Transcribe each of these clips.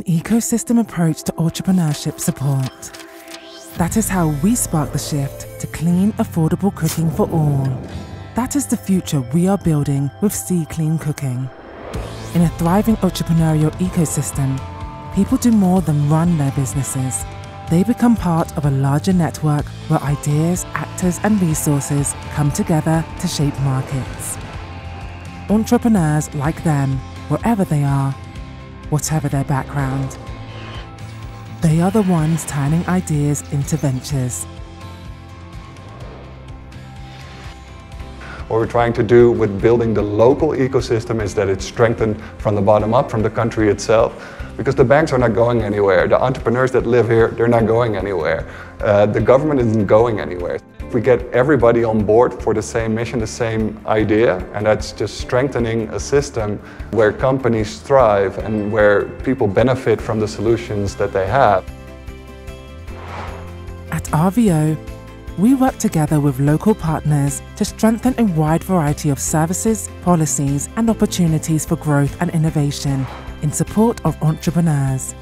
ecosystem approach to entrepreneurship support. That is how we spark the shift to clean, affordable cooking for all. That is the future we are building with Sea Clean Cooking. In a thriving entrepreneurial ecosystem, people do more than run their businesses. They become part of a larger network where ideas, actors, and resources come together to shape markets. Entrepreneurs like them, wherever they are, whatever their background. They are the ones turning ideas into ventures. What we're trying to do with building the local ecosystem is that it's strengthened from the bottom up, from the country itself, because the banks are not going anywhere. The entrepreneurs that live here, they're not going anywhere. The government isn't going anywhere. If we get everybody on board for the same mission, the same idea, and that's just strengthening a system where companies thrive and where people benefit from the solutions that they have. At RVO, we work together with local partners to strengthen a wide variety of services, policies, and opportunities for growth and innovation in support of entrepreneurs.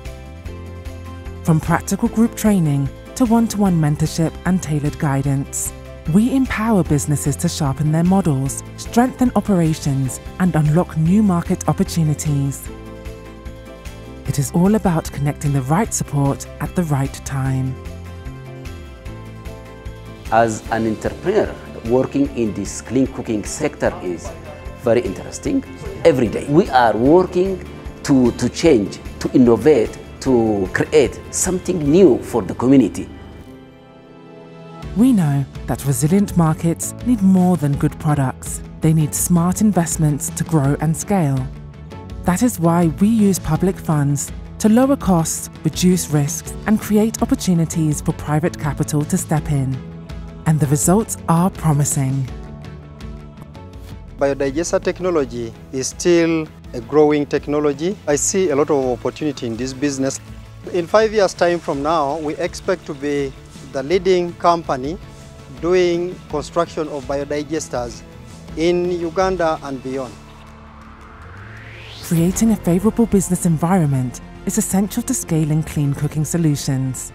From practical group training to one-to-one mentorship and tailored guidance, we empower businesses to sharpen their models, strengthen operations, and unlock new market opportunities. It is all about connecting the right support at the right time. As an entrepreneur, working in this clean cooking sector is very interesting. Every day we are working to change, to innovate, to create something new for the community. We know that resilient markets need more than good products. They need smart investments to grow and scale. That is why we use public funds to lower costs, reduce risks, and create opportunities for private capital to step in. And the results are promising. Biodigester technology is still a growing technology. I see a lot of opportunity in this business. In 5 years' time from now, we expect to be the leading company doing construction of biodigesters in Uganda and beyond. Creating a favorable business environment is essential to scaling clean cooking solutions.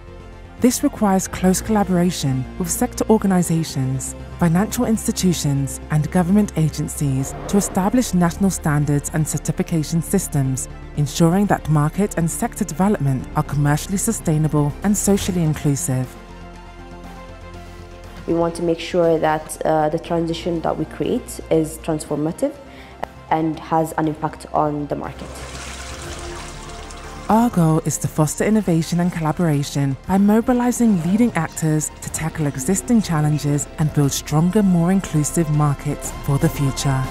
This requires close collaboration with sector organizations, financial institutions, and government agencies to establish national standards and certification systems, ensuring that market and sector development are commercially sustainable and socially inclusive. We want to make sure that the transition that we create is transformative and has an impact on the market. Our goal is to foster innovation and collaboration by mobilizing leading actors to tackle existing challenges and build stronger, more inclusive markets for the future.